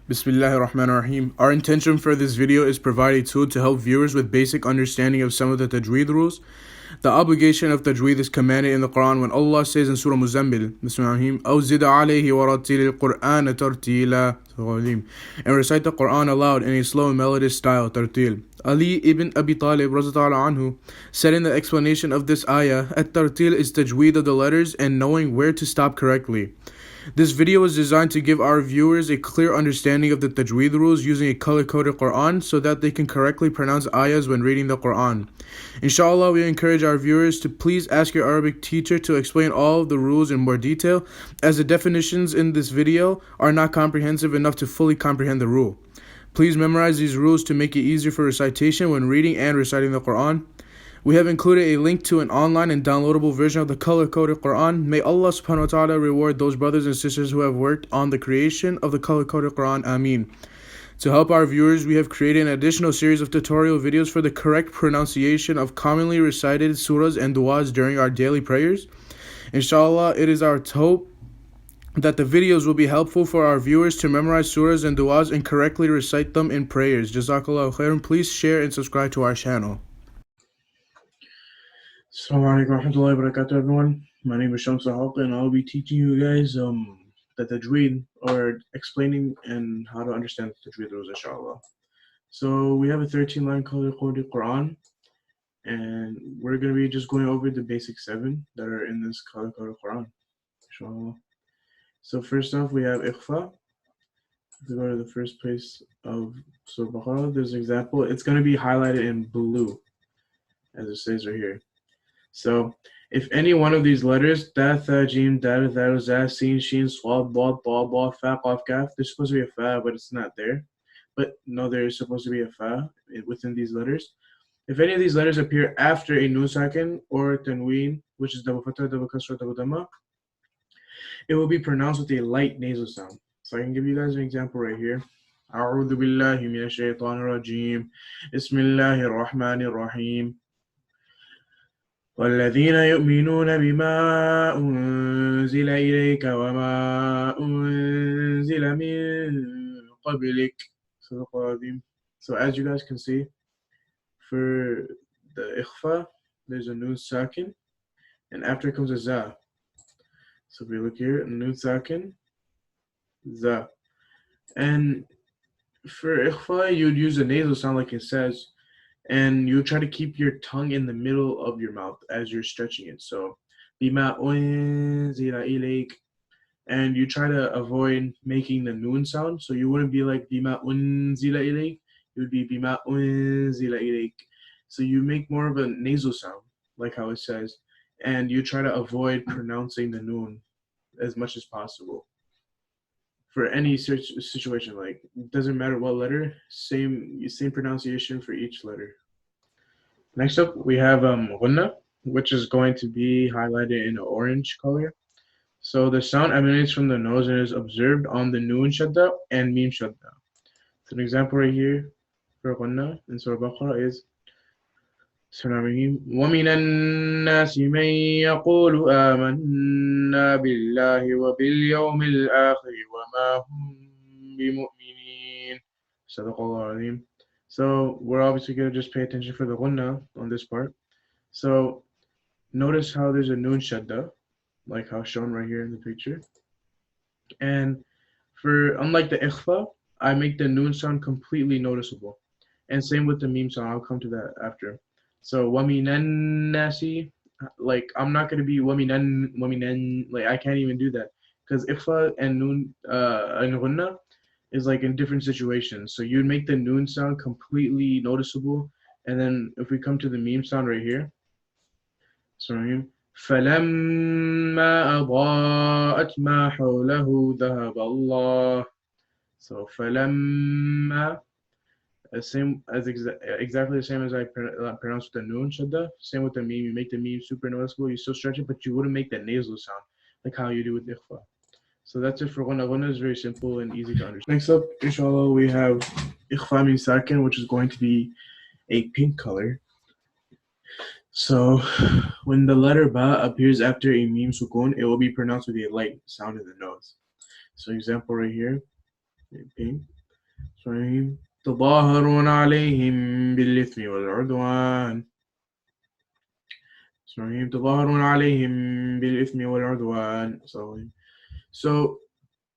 Bismillahirrahmanirrahim. Our intention for this video is provide a tool to help viewers with basic understanding of some of the Tajweed rules. The obligation of Tajweed is commanded in the Qur'an when Allah says in Surah Muzzammil, Bismillahirrahmanirrahim, أو زد عليه ورتل القرآن ترتيلا, and recite the Qur'an aloud in a slow and melodious style, tarteel. Ali ibn Abi Talib anhu said in the explanation of this ayah, at-Tarteel is Tajweed of the letters and knowing where to stop correctly. This video was designed to give our viewers a clear understanding of the Tajweed rules using a color-coded Qur'an so that they can correctly pronounce ayahs when reading the Qur'an. Insha'Allah, we encourage our viewers to please ask your Arabic teacher to explain all of the rules in more detail, as the definitions in this video are not comprehensive enough to fully comprehend the rule. Please memorize these rules to make it easier for recitation when reading and reciting the Qur'an. We have included a link to an online and downloadable version of the color-coded Qur'an. May Allah subhanahu wa ta'ala reward those brothers and sisters who have worked on the creation of the color-coded Qur'an. Ameen. To help our viewers, we have created an additional series of tutorial videos for the correct pronunciation of commonly recited surahs and du'as during our daily prayers. Insha'Allah, it is our hope that the videos will be helpful for our viewers to memorize surahs and du'as and correctly recite them in prayers. Jazakallahu khairan. Please share and subscribe to our channel. Assalamu alaikum warahmatullahi wabarakatuh, everyone. My name is Shamsa and I'll be teaching you guys the Tajweed, or explaining and how to understand the Tajweed rules, Insha'Allah. So we have a 13-line color-coded Quran, and we're going to be just going over the basic 7 that are in this color-coded Quran, Insha'Allah. So first off, we have Ikhfa. If we go to the first place of Surah Baqarah, there's an example. It's going to be highlighted in blue, as it says right here. So, if any one of these letters, ta, tha, jim, dal, thal, za, sin, shin, swad, ba, ta, ba, fa, qaf, kaf, there's supposed to be a fa, but it's not there. But no, there's supposed to be a fa within these letters. If any of these letters appear after a nun sakin or tanween, which is double fatha, double kasra, double dhamma, it will be pronounced with a light nasal sound. So I can give you guys an example right here. أعوذ بالله من الشيطان الرجيم بسم الله الرحمن الرحيم والذين يؤمنون بما أنزل إليك وما أنزل من قبلك. So as you guys can see, for the Ikhfa, there's a nun sakin, and after it comes a za. So if we look here, nun sakin, za. And for Ikhfa, you'd use a nasal sound like it says, and you try to keep your tongue in the middle of your mouth as you're stretching it. So, bima unzila ilayk, and you try to avoid making the noon sound. So you wouldn't be like bima unzila ilayk. It would be bima unzila ilayk. So you make more of a nasal sound, like how it says, and you try to avoid pronouncing the noon as much as possible. For any situation, like it doesn't matter what letter, same pronunciation for each letter. Next up, we have ghunna, which is going to be highlighted in orange color. So the sound emanates from the nose and is observed on the noon shadda and meem shadda. So an example right here for ghunna in Surah Baqarah is وَمِنَ النَّاسِ مَن يَقُولُ آمَنَّا بِاللَّهِ وَبِالْيَوْمِ الْآخِرِ وَمَا هُم بِمُؤْمِنِينَ. Sadaqallahu Alim. So we're obviously going to just pay attention for the ghunna on this part. So notice how there's a noon shadda, like how shown right here in the picture. And unlike the Ikhfa, I make the noon sound completely noticeable. And same with the meem sound. I'll come to that after. So waminan nasi, like I'm not gonna be waminan, like I can't even do that because Ikhfa and noon and ghunna is like in different situations. So you'd make the noon sound completely noticeable, and then if we come to the meem sound right here, so فَلَمَّا أَضَاءَتْ مَا حَوْلَهُ ذَهَبَ اللَّهُ. So فَلَمَّا, exactly the same as I pronounce with the noon shadda. Same with the meem. You make the meem super noticeable. You still stretch it, but you wouldn't make that nasal sound like how you do with Ikhfa. So that's it for ghunna. Ghunna is very simple and easy to understand. Next up, Insha'Allah, we have Ikhfa min sakin, which is going to be a pink color. So when the letter ba appears after a meem sukun, it will be pronounced with a light sound in the nose. So example right here. Pink. Sorry. تظاهرون عليهم بالإثم والعدوان. Sorry. تظاهرون عليهم بالإثم والعدوان. So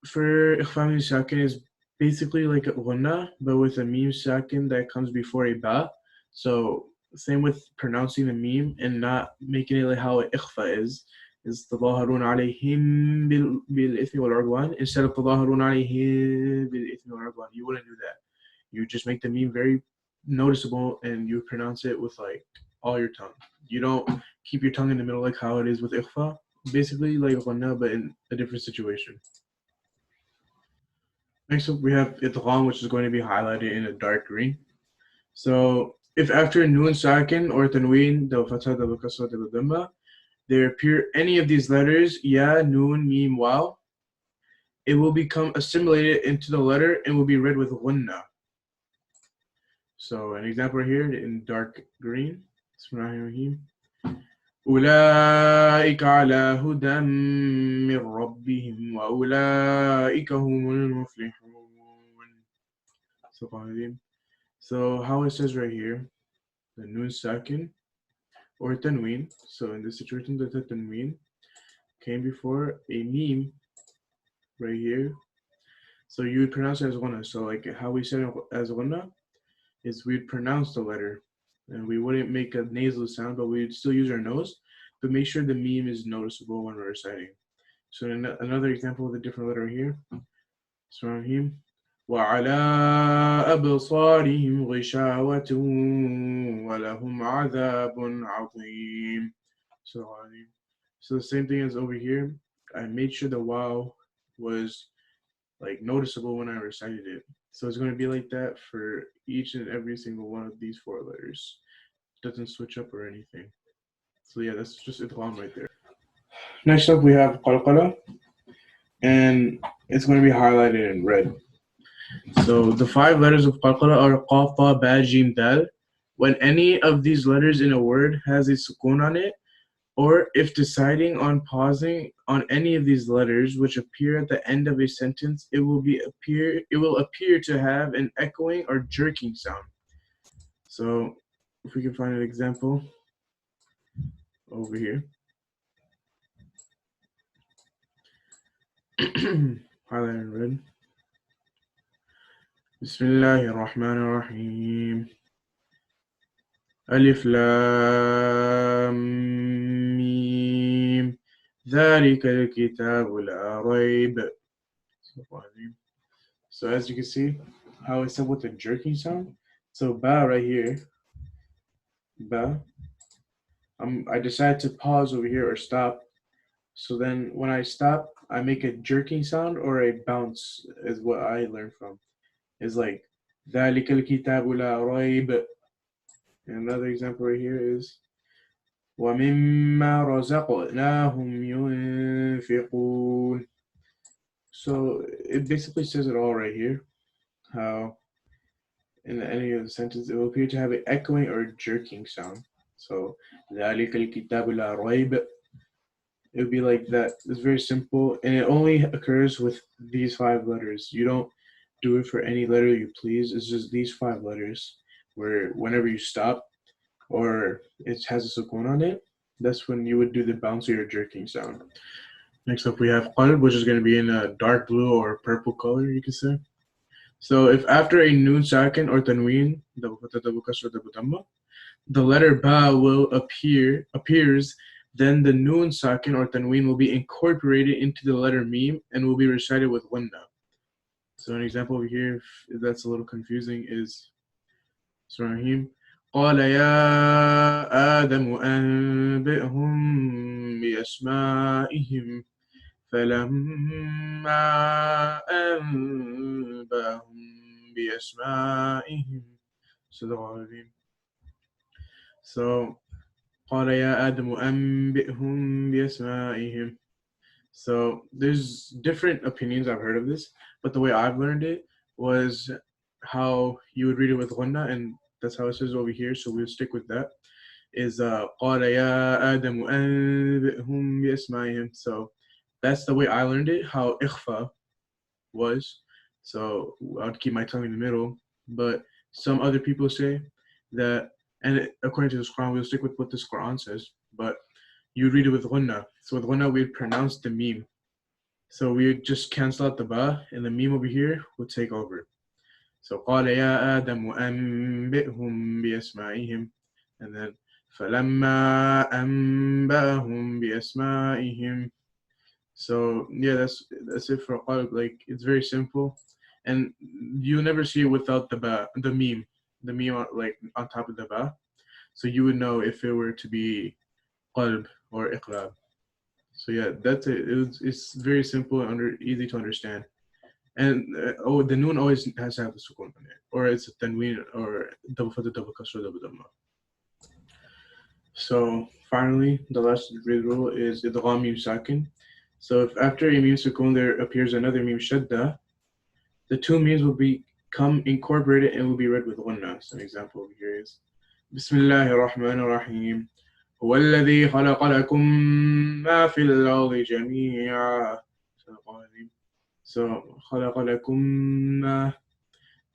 for Ikhfa sakin is basically like a ghunna, but with a meme sakin that comes before a ba. So same with pronouncing the meme and not making it like how Ikhfa is تظاهرون عليهم بالإثم والعدوان instead of تظاهرون عليهم بالإثم والعدوان. You wouldn't do that. You just make the meme very noticeable and you pronounce it with like all your tongue. You don't keep your tongue in the middle like how it is with Ikhfa. Basically like ghunna, but in a different situation. Next up, we have Idgham, which is going to be highlighted in a dark green. So, if after Noon Sakin or Tanween, the Fatha, the Kasra, the Dhamma, there appear any of these letters, Ya, Noon, Meem, Waw, it will become assimilated into the letter and will be read with Ghunna. So, an example right here in dark green. Bismillahirrahmanirrahim. أولئك على هدى من ربهم وأولئك هم المفلحون. So how it says right here, the Noon Sakin or Tanween. So in this situation, the Tanween came before a Meem right here. So you would pronounce it as Ghunna. So like how we said it as Ghunna is we'd pronounce the letter and we wouldn't make a nasal sound, but we'd still use our nose, but make sure the Meem is noticeable when we're reciting. So another example with a different letter here. So him. وعلى أبصارهم غشاوة ولهم عذاب عظيم. So the same thing as over here. I made sure the wow was like noticeable when I recited it. So it's going to be like that for each and every single one of these four letters. It doesn't switch up or anything. So yeah, that's just Idgham right there. Next up we have Qalqalah, and it's going to be highlighted in red. So the 5 letters of Qalqalah are Qaf, Ta, Ba, Jim, Dal. When any of these letters in a word has a sukun on it, or if deciding on pausing on any of these letters which appear at the end of a sentence, it will appear to have an echoing or jerking sound. So if we can find an example over here. Highlight in red. Bismillahirrahmanirrahim. ألف لام ميم ذلك الكتاب لا ريب. So as you can see, how it's said with the jerking sound. So ba right here, ba. I decide to pause over here or stop. So then when I stop, I make a jerking sound or a bounce is what I learned from. It's like ذلك الكتاب لا ريب. And another example right here is وَمِمَّا رَزَقْنَاهُمْ يُنْفِقُونَ. So it basically says it all right here. How in any of the sentence it will appear to have an echoing or jerking sound. So ذَلِكَ الْكِتَابُ لَا رَيْبَ. It would be like that. It's very simple, and it only occurs with these 5 letters. You don't do it for any letter you please. It's just these 5 letters where whenever you stop or it has a sukun on it, that's when you would do the bouncy or jerking sound. Next up we have qalb, which is going to be in a dark blue or purple color, you could say. So if after a noon sakin or tanween, the letter ba will appears, then the noon sakin or tanween will be incorporated into the letter meem and will be recited with ghunna. So an example over here, if that's a little confusing, is Surah Rahim. قال يا آدم أنبئهم بأسمائهم فلما أنبأهم بأسمائهم صدق الله العظيم. So قال يا آدم أنبئهم بأسمائهم. So there's different opinions I've heard of this, but the way I've learned it was how you would read it with ghunna, and that's how it says over here, so we'll stick with that. Is قال يا آدم أنبئهم بأسمائهم. So that's the way I learned it. How Ikhfa was, So I'd keep my tongue in the middle. But some other people say that, and according to this Quran, we'll stick with what this Quran says, but you read it with ghunna. So with ghunna, we'd pronounce the Meem. So we would just cancel out the ba, and the Meem over here would take over. So قال يا آدم أنبئهم بأسمائهم, and then فلما أنبأهم بأسمائهم. So yeah, that's it for qalb. Like, it's very simple, and you'll never see it without the ba, the Meem like on top of the ba. So you would know if it were to be qalb or Iqlab. So yeah, that's it. It's very simple and easy to understand. And the noon always has to have the sukun on it, or it's a tanween, or double fatha, double kasra, double dhamma. So finally, the last read rule is idgham mim sakin. So if after a mim sukun there appears another mim shadda, the two memes will become incorporated and will be read with ghanna. So an example over here is Bismillahir Rahmanir Rahim. هو الذي خلق لكم ما في الأرض جميعا. So خلق لكم.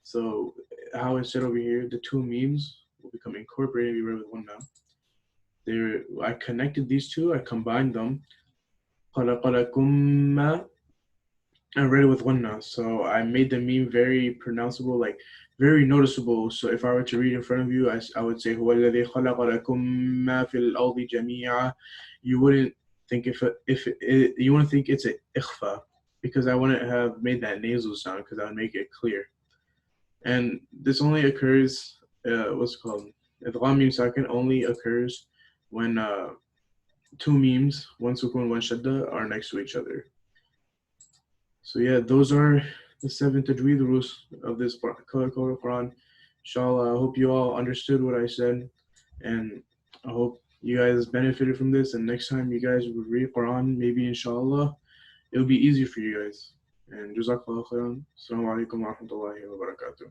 So how it's said over here, the two memes will become incorporated and be read with one now. I connected these two, I combined them. خلق لكم. I read it with one now. So I made the meme very pronounceable, like very noticeable. So if I were to read in front of you, I would say هو الذي خلق لكم ما في الأرض جميعا. You wouldn't think you wouldn't think it's an Ikhfa, because I wouldn't have made that nasal sound, because I would make it clear. And this only occurs, what's it called? Idgham mim sakin only occurs when two memes, one sukun, one shadda, are next to each other. So yeah, those are the 7 tajweed rules of this color-coded Quran. Inshallah, I hope you all understood what I said, and I hope you guys benefited from this. And next time you guys would read Quran, maybe inshallah, it'll be easy for you guys. And Jazakallah khairan. Assalamu alaikum wa rahmatullahi wa barakatuh.